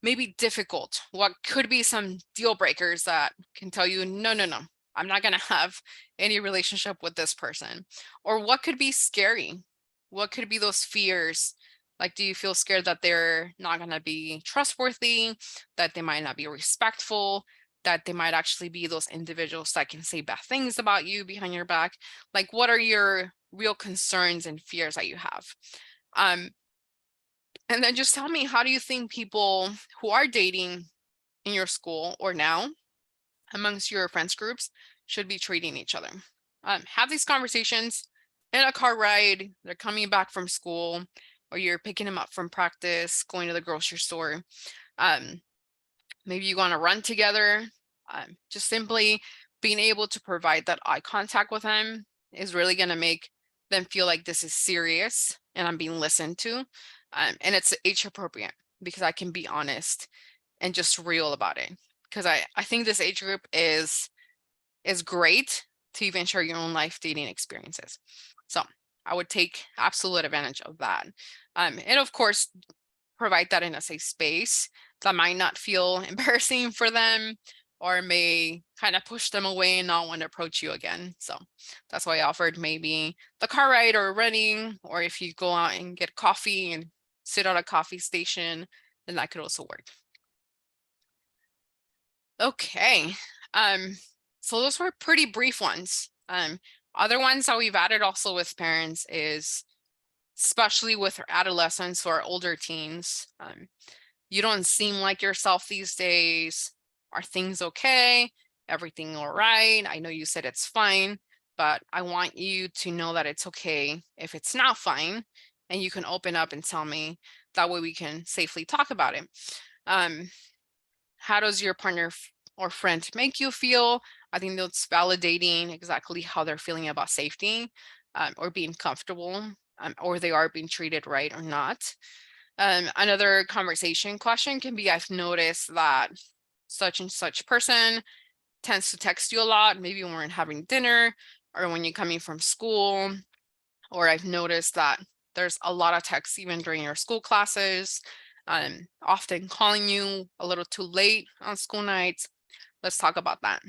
maybe difficult? What could be some deal breakers that can tell you, no, no, no, I'm not going to have any relationship with this person? Or what could be scary? What could be those fears? Like, do you feel scared that they're not going to be trustworthy, that they might not be respectful, that they might actually be those individuals that can say bad things about you behind your back? Like, what are your real concerns and fears that you have? Um, and then just tell me, how do you think people who are dating in your school or now amongst your friends groups should be treating each other? Have these conversations in a car ride, they're coming back from school, or you're picking them up from practice, going to the grocery store. Um, Maybe you want to run together. Just simply being able to provide that eye contact with them is really going to make them feel like this is serious and I'm being listened to. And it's age appropriate because I can be honest and just real about it. Because I think this age group is great to even share your own life dating experiences. So I would take absolute advantage of that. And of course, provide that in a safe space that might not feel embarrassing for them or may kind of push them away and not want to approach you again. So that's why I offered maybe the car ride or running, or if you go out and get coffee and sit at a coffee station, then that could also work. Okay. So those were pretty brief ones. Other ones that we've added also with parents is, especially with our adolescents or older teens, you don't seem like yourself these days. Are things okay? Everything all right? I know you said it's fine, but I want you to know that it's okay if it's not fine, and you can open up and tell me. That way we can safely talk about it. How does your partner or friend make you feel? I think that's validating exactly how they're feeling about safety, or being comfortable, or they are being treated right or not. Another conversation question can be, I've noticed that such and such person tends to text you a lot, maybe when we're having dinner or when you're coming from school, or I've noticed that there's a lot of texts even during your school classes, often calling you a little too late on school nights. Let's talk about that.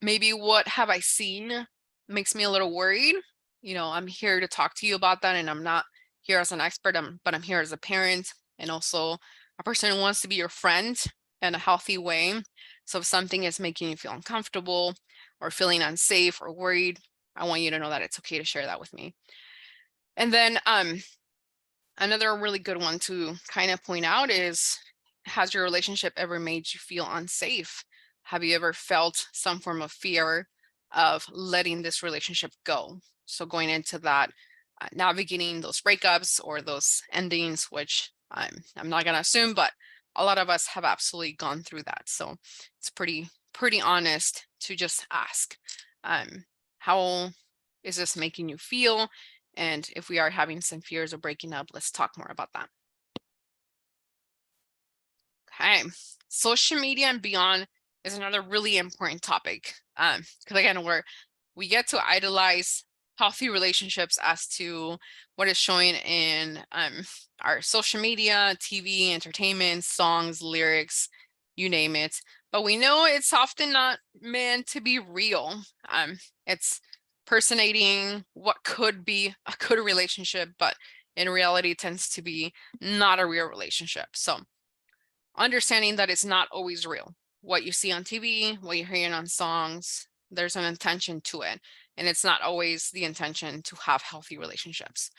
Maybe what have I seen makes me a little worried. I'm here to talk to you about that, and I'm not here as an expert, but I'm here as a parent and also a person who wants to be your friend in a healthy way. So if something is making you feel uncomfortable or feeling unsafe or worried, I want you to know that it's okay to share that with me. And then another really good one to kind of point out is, has your relationship ever made you feel unsafe? Have you ever felt some form of fear of letting this relationship go? So going into that, navigating those breakups or those endings, which I'm not going to assume, but a lot of us have absolutely gone through that. So it's pretty honest to just ask, how is this making you feel? And if we are having some fears of breaking up, let's talk more about that. Okay, social media and beyond is another really important topic. Because again, we get to idolize healthy relationships as to what is showing in our social media, TV, entertainment, songs, lyrics, you name it. But we know it's often not meant to be real. It's personating what could be a good relationship, but in reality it tends to be not a real relationship. So understanding that it's not always real. What you see on TV, what you're hearing on songs, there's an intention to it. And it's not always the intention to have healthy relationships.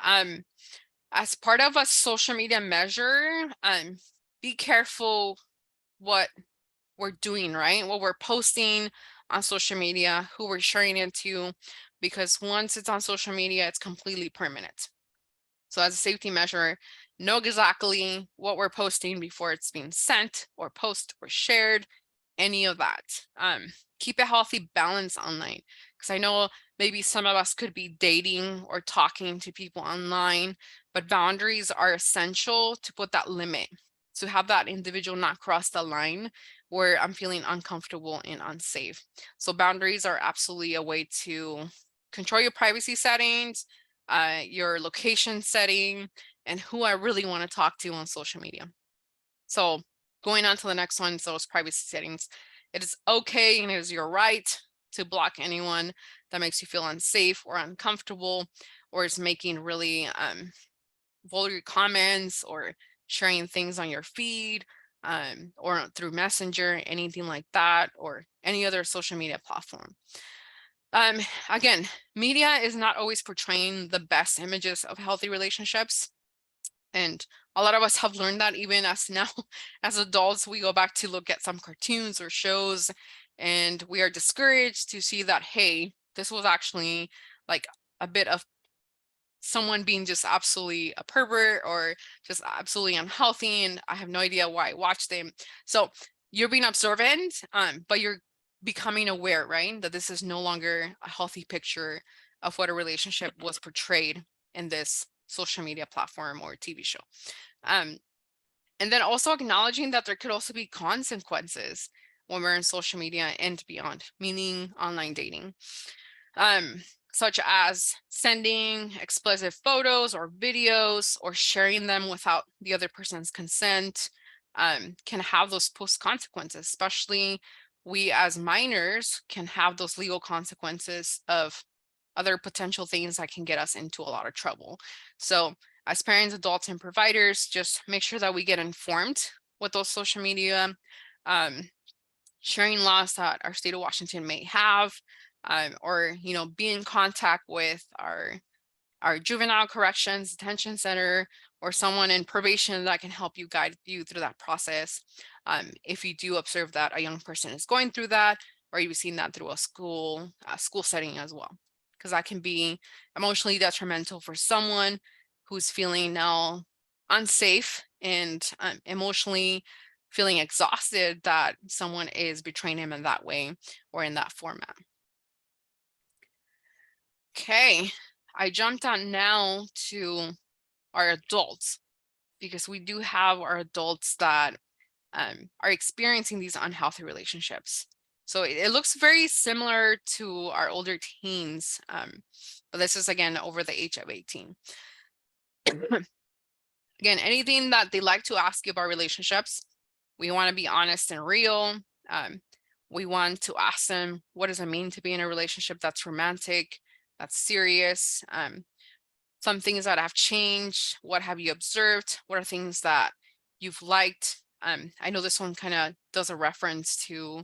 As part of a social media measure, be careful what we're doing, right? What we're posting on social media, who we're sharing it to, because once it's on social media, it's completely permanent. So as a safety measure, know exactly what we're posting before it's being sent or posted or shared, any of that. Keep a healthy balance online, because I know maybe some of us could be dating or talking to people online, but boundaries are essential to put that limit. to have that individual not cross the line where I'm feeling uncomfortable and unsafe. So boundaries are absolutely a way to control your privacy settings, your location setting, and who I really want to talk to on social media. So going on to the next one, those privacy settings. It is okay and it is your right to block anyone that makes you feel unsafe or uncomfortable, or is making really vulgar comments or sharing things on your feed, or through Messenger, anything like that, or any other social media platform. Again, media is not always portraying the best images of healthy relationships. And a lot of us have learned that even as now, as adults, we go back to look at some cartoons or shows, and we are discouraged to see that, hey, this was actually like a bit of someone being just absolutely a pervert or just absolutely unhealthy, and I have no idea why I watched them. So you're being observant, but you're becoming aware, right? That this is no longer a healthy picture of what a relationship was portrayed in this social media platform or TV show. And then also acknowledging that there could also be consequences when we're in social media and beyond, meaning online dating. Such as sending explicit photos or videos or sharing them without the other person's consent, can have those post consequences, especially we as minors can have those legal consequences of other potential things that can get us into a lot of trouble. So as parents, adults, and providers, just make sure that we get informed with those social media sharing laws that our state of Washington may have, or be in contact with our juvenile corrections detention center or someone in probation that can help you guide you through that process. If you do observe that a young person is going through that, or you've seen that through a school setting as well, because that can be emotionally detrimental for someone who's feeling now unsafe and emotionally feeling exhausted that someone is betraying him in that way or in that format. Okay, I jumped on now to our adults, because we do have our adults that are experiencing these unhealthy relationships. So it looks very similar to our older teens, but this is again over the age of 18. Again, anything that they like to ask you about relationships, we want to be honest and real. We want to ask them, what does it mean to be in a relationship that's romantic, that's serious? Some things that have changed. What have you observed? What are things that you've liked? I know this one kind of does a reference to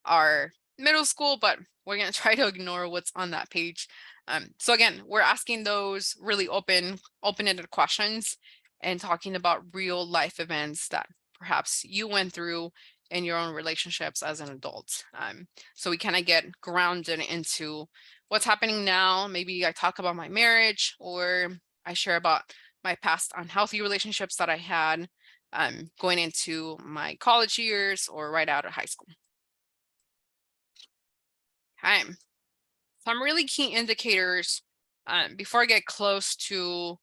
our middle school, but we're going to try to ignore what's on that page. So again, we're asking those really open-ended questions and talking about real life events that perhaps you went through in your own relationships as an adult. So we kind of get grounded into what's happening now. Maybe I talk about my marriage, or I share about my past unhealthy relationships that I had going into my college years or right out of high school. Okay. Some really key indicators before I get close to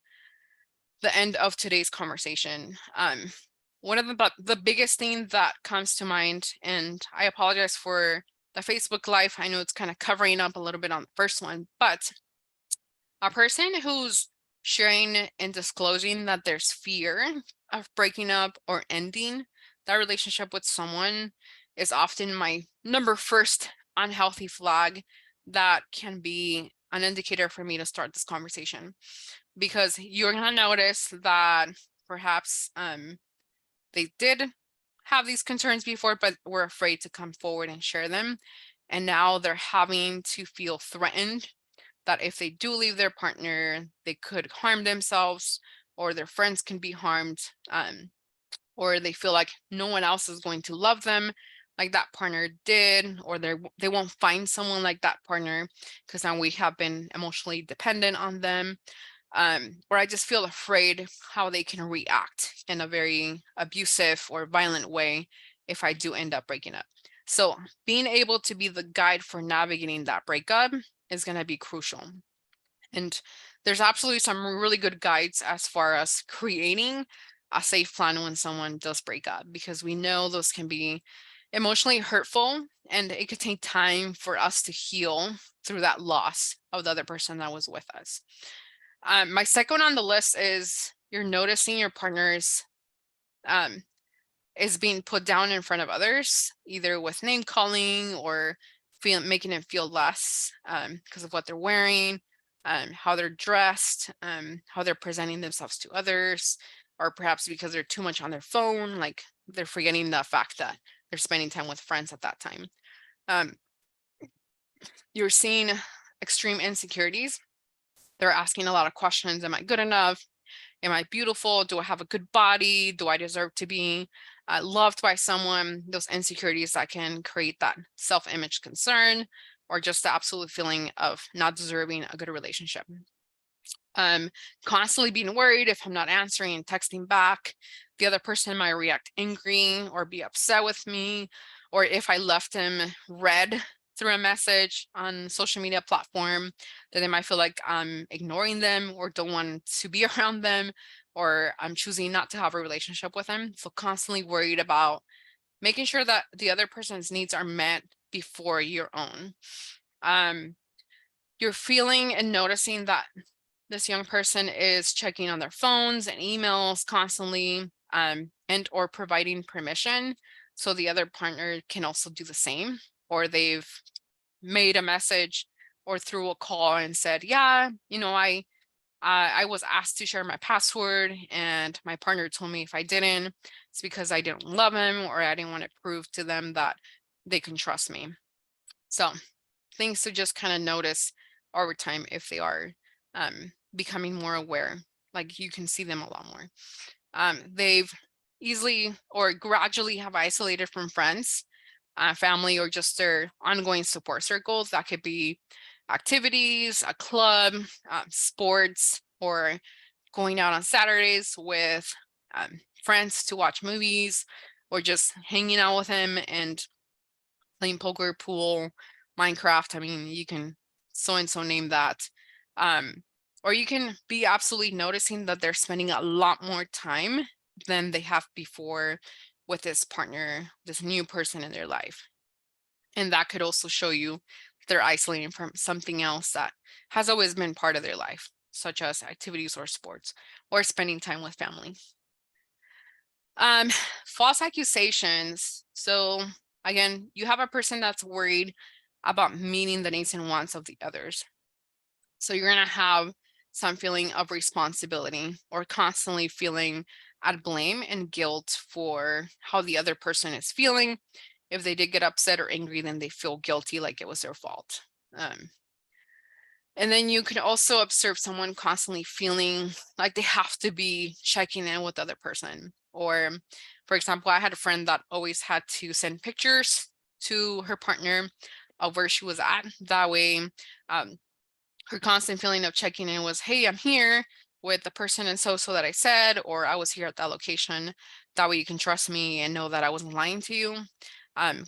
the end of today's conversation. One of the biggest thing that comes to mind, and I apologize for the Facebook Live. I know it's kind of covering up a little bit on the first one, but a person who's sharing and disclosing that there's fear of breaking up or ending that relationship with someone is often my first unhealthy flag that can be an indicator for me to start this conversation, because you're going to notice that perhaps they did have these concerns before, but were afraid to come forward and share them. And now they're having to feel threatened that if they do leave their partner, they could harm themselves, or their friends can be harmed, or they feel like no one else is going to love them like that partner did, or they won't find someone like that partner because now we have been emotionally dependent on them. Or I just feel afraid how they can react in a very abusive or violent way if I do end up breaking up. So being able to be the guide for navigating that breakup is going to be crucial. And there's absolutely some really good guides as far as creating a safe plan when someone does break up, because we know those can be emotionally hurtful and it could take time for us to heal through that loss of the other person that was with us. My second one on the list is you're noticing your partner's is being put down in front of others, either with name calling or making it feel less because of what they're wearing, how they're dressed, how they're presenting themselves to others, or perhaps because they're too much on their phone, like they're forgetting the fact that they're spending time with friends at that time. You're seeing extreme insecurities. They're asking a lot of questions. Am I good enough? Am I beautiful? Do I have a good body? Do I deserve to be loved by someone? Those insecurities that can create that self-image concern, or just the absolute feeling of not deserving a good relationship. Constantly being worried if I'm not answering and texting back, the other person might react angry or be upset with me, or if I left them read through a message on social media platform, then they might feel like I'm ignoring them or don't want to be around them, or I'm choosing not to have a relationship with them. So constantly worried about making sure that the other person's needs are met before your own. You're feeling and noticing that this young person is checking on their phones and emails constantly, and or providing permission so the other partner can also do the same, or they've made a message or through a call and said, yeah, I was asked to share my password and my partner told me if I didn't, it's because I didn't love him or I didn't want to prove to them that they can trust me. So things to just kind of notice over time if they are becoming more aware, like you can see them a lot more. They've easily or gradually have isolated from friends, family, or just their ongoing support circles. That could be activities, a club, sports, or going out on Saturdays with friends to watch movies, or just hanging out with him and playing poker, pool, Minecraft. I mean, you can so name that. Or you can be absolutely noticing that they're spending a lot more time than they have before with this partner, this new person in their life. And that could also show you they're isolating from something else that has always been part of their life, such as activities or sports, or spending time with family. False accusations. So again, you have a person that's worried about meeting the needs and wants of the others. So you're going to have some feeling of responsibility or constantly feeling at blame and guilt for how the other person is feeling. If they did get upset or angry, then they feel guilty, like it was their fault. And then you can also observe someone constantly feeling like they have to be checking in with the other person. Or, for example, I had a friend that always had to send pictures to her partner of where she was at. That way, her constant feeling of checking in was, hey, I'm here with the person and so that I said, or I was here at that location. That way you can trust me and know that I wasn't lying to you.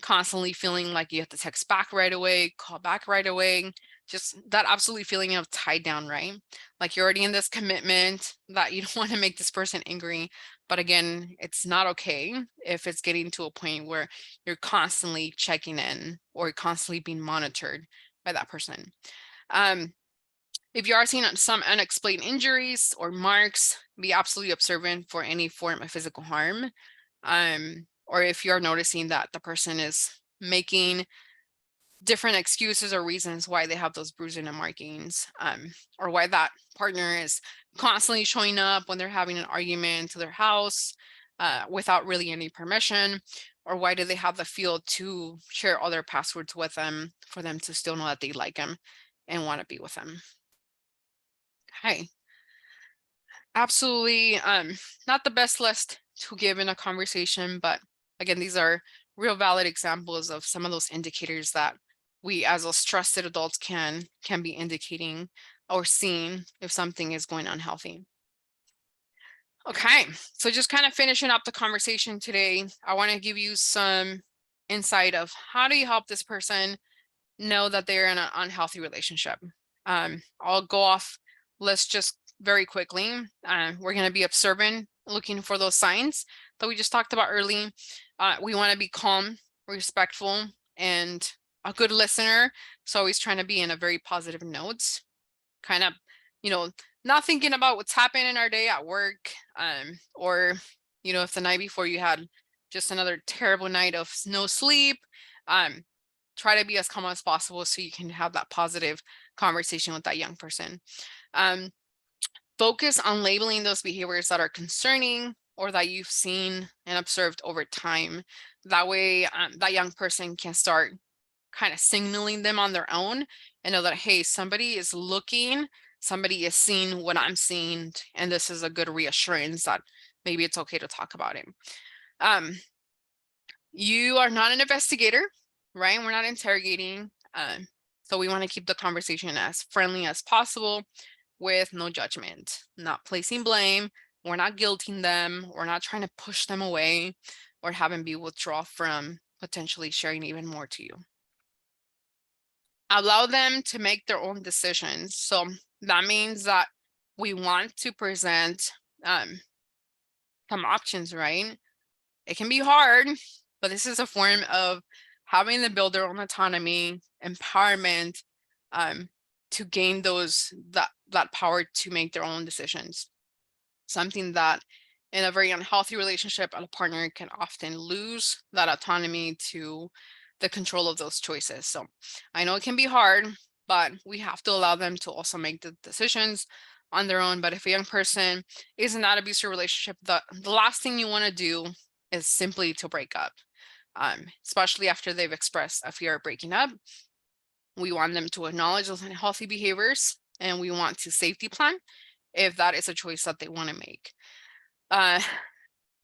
Constantly feeling like you have to text back right away, call back right away. Just that absolutely feeling of tied down, right? Like you're already in this commitment that you don't want to make this person angry. But again, it's not okay if it's getting to a point where you're constantly checking in or constantly being monitored by that person. If you are seeing some unexplained injuries or marks, be absolutely observant for any form of physical harm. Or if you're noticing that the person is making different excuses or reasons why they have those bruising and markings, or why that partner is constantly showing up when they're having an argument to their house without really any permission, or why do they have the feel to share all their passwords with them for them to still know that they like them and want to be with them. Okay. Absolutely not the best list to give in a conversation, but again, these are real valid examples of some of those indicators that we as those trusted adults can be indicating or seeing if something is going unhealthy. Okay, so just kind of finishing up the conversation today, I want to give you some insight of how do you help this person know that they're in an unhealthy relationship. I'll go off list just very quickly. We're going to be observant looking for those signs that we just talked about early. We want to be calm, respectful, and a good listener. So always trying to be in a very positive note, kind of, not thinking about what's happened in our day at work, or, if the night before you had just another terrible night of no sleep, try to be as calm as possible so you can have that positive conversation with that young person. Focus on labeling those behaviors that are concerning or that you've seen and observed over time. That way, that young person can start kind of signaling them on their own and know that, hey, somebody is looking, somebody is seeing what I'm seeing, and this is a good reassurance that maybe it's okay to talk about it. You are not an investigator, right? We're not interrogating. So we want to keep the conversation as friendly as possible with no judgment, not placing blame. We're not guilting them. We're not trying to push them away or have them be withdraw from potentially sharing even more to you. Allow them to make their own decisions. So that means that we want to present some options, right? It can be hard, but this is a form of having them build their own autonomy, empowerment, to gain that power to make their own decisions. Something that in a very unhealthy relationship, a partner can often lose that autonomy to the control of those choices. So I know it can be hard, but we have to allow them to also make the decisions on their own. But if a young person is in that abusive relationship, the last thing you want to do is simply to break up, especially after they've expressed a fear of breaking up. We want them to acknowledge those unhealthy behaviors, and we want to safety plan if that is a choice that they want to make. A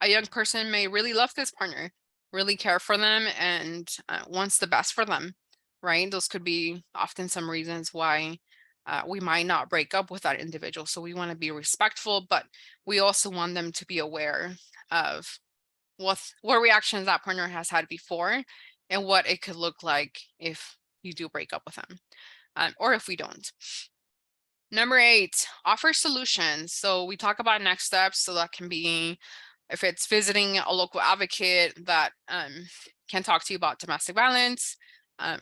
young person may really love this partner, really care for them, and wants the best for them, right? Those could be often some reasons why we might not break up with that individual. So we want to be respectful, but we also want them to be aware of what reactions that partner has had before and what it could look like if you do break up with them, or if we don't. Number 8, offer solutions. So we talk about next steps. So that can be if it's visiting a local advocate that can talk to you about domestic violence,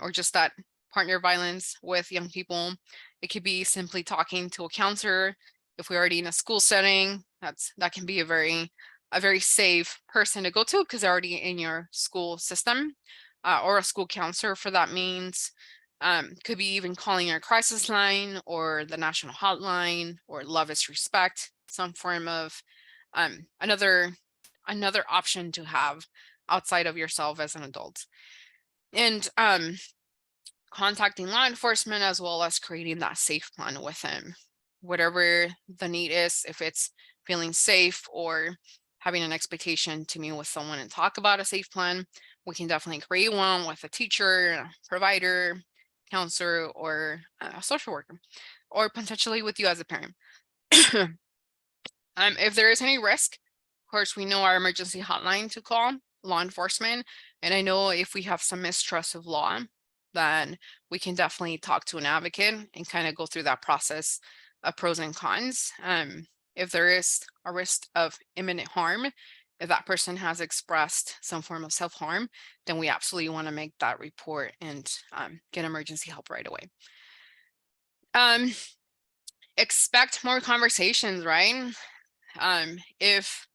or just that partner violence with young people. It could be simply talking to a counselor. If we're already in a school setting, that can be a very safe person to go to because they're already in your school system, or a school counselor for that means. Could be even calling your crisis line or the national hotline or love is respect, some form of another option to have outside of yourself as an adult. And contacting law enforcement as well as creating that safe plan with them, whatever the need is, if it's feeling safe or having an expectation to meet with someone and talk about a safe plan, we can definitely create one with a teacher, a provider, counselor, or a social worker, or potentially with you as a parent. If there is any risk, of course, we know our emergency hotline to call, law enforcement. And I know if we have some mistrust of law, then we can definitely talk to an advocate and kind of go through that process of pros and cons. If there is a risk of imminent harm, if that person has expressed some form of self-harm, then we absolutely want to make that report and get emergency help right away. Expect more conversations, right? If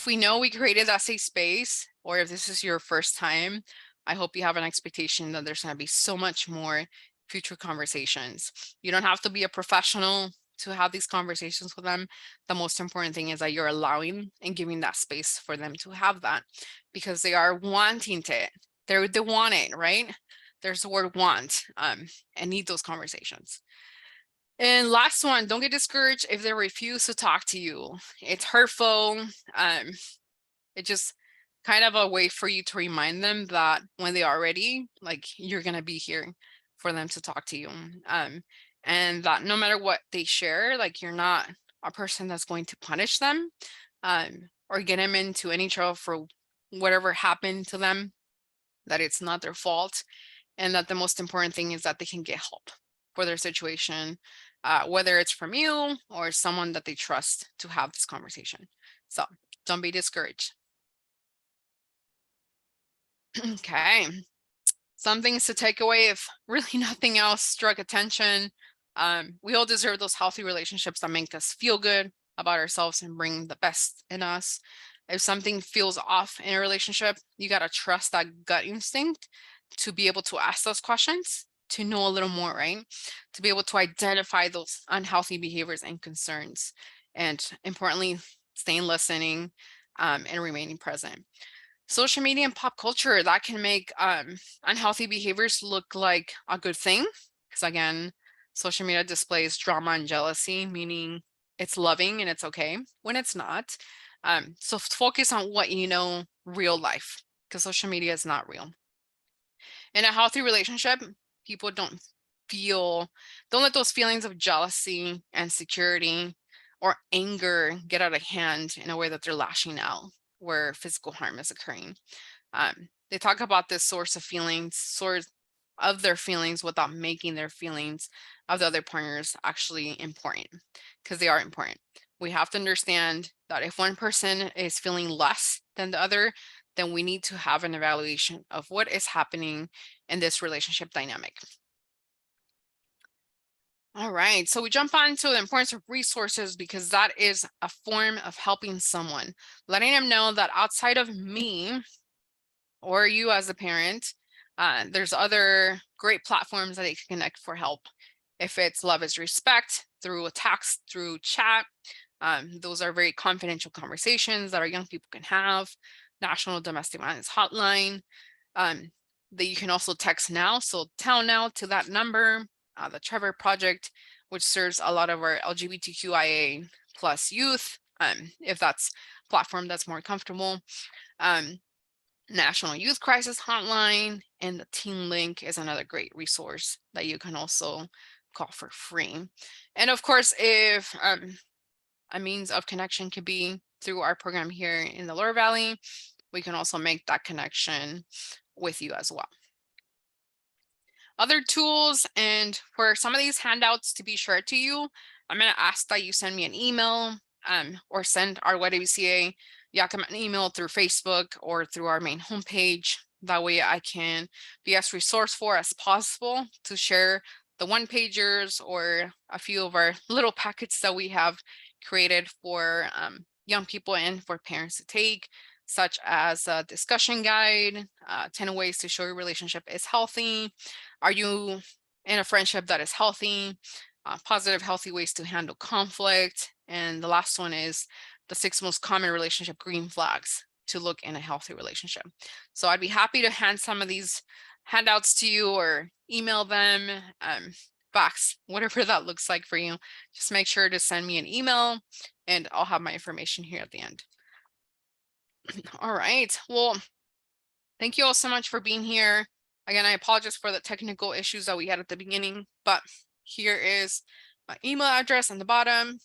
we know we created that safe space, or if this is your first time, I hope you have an expectation that there's going to be so much more future conversations. You don't have to be a professional to have these conversations with them. The most important thing is that you're allowing and giving that space for them to have that, because they are wanting it. They want it, right? There's the word want, and need those conversations. And last one, don't get discouraged if they refuse to talk to you. It's hurtful. It's just kind of a way for you to remind them that when they are ready, like, you're going to be here for them to talk to you. And that no matter what they share, like, you're not a person that's going to punish them, or get them into any trouble for whatever happened to them, that it's not their fault. And that the most important thing is that they can get help. for their situation, whether it's from you or someone that they trust to have this conversation. So don't be discouraged. Okay. Some things to take away if really nothing else struck attention. We all deserve those healthy relationships that make us feel good about ourselves and bring the best in us. If something feels off in a relationship, you got to trust that gut instinct to be able to ask those questions, to know a little more, right? To be able to identify those unhealthy behaviors and concerns. And importantly, staying listening and remaining present. Social media and pop culture, that can make unhealthy behaviors look like a good thing. Because again, social media displays drama and jealousy, meaning it's loving and it's okay when it's not. So focus on what you know, real life, because social media is not real. In a healthy relationship, people don't let those feelings of jealousy, insecurity, or anger get out of hand in a way that they're lashing out, where physical harm is occurring. They talk about this source of their feelings without making their feelings of the other partners actually important, because they are important. We have to understand that if one person is feeling less than the other, then we need to have an evaluation of what is happening in this relationship dynamic. All right, so we jump on to the importance of resources, because that is a form of helping someone, letting them know that outside of me or you as a parent, there's other great platforms that they can connect for help. If it's Love is Respect through a text, through chat, those are very confidential conversations that our young people can have. National Domestic Violence Hotline, that you can also text now. So tell now to that number. The Trevor Project, which serves a lot of our LGBTQIA plus youth, if that's a platform that's more comfortable. National Youth Crisis Hotline, and the Teen Link is another great resource that you can also call for free. And of course, if a means of connection could be through our program here in the Lower Valley, we can also make that connection with you as well. Other tools, and for some of these handouts to be shared to you, I'm going to ask that you send me an email or send our YWCA Yakima an email through Facebook or through our main homepage. That way I can be as resourceful as possible to share the one-pagers or a few of our little packets that we have created for young people and for parents to take, such as a discussion guide, 10 ways to show your relationship is healthy. Are you in a friendship that is healthy? Positive, healthy ways to handle conflict. And the last one is the 6 most common relationship green flags to look in a healthy relationship. So I'd be happy to hand some of these handouts to you or email them, fax, whatever that looks like for you. Just make sure to send me an email and I'll have my information here at the end. All right. Well, thank you all so much for being here. Again, I apologize for the technical issues that we had at the beginning, but here is my email address on the bottom,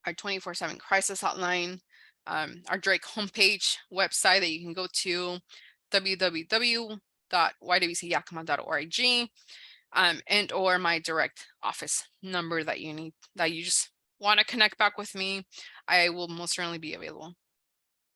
our 24/7 crisis hotline, our Drake homepage website that you can go to, www.ywcayakima.org, and or my direct office number that you just want to connect back with me. I will most certainly be available.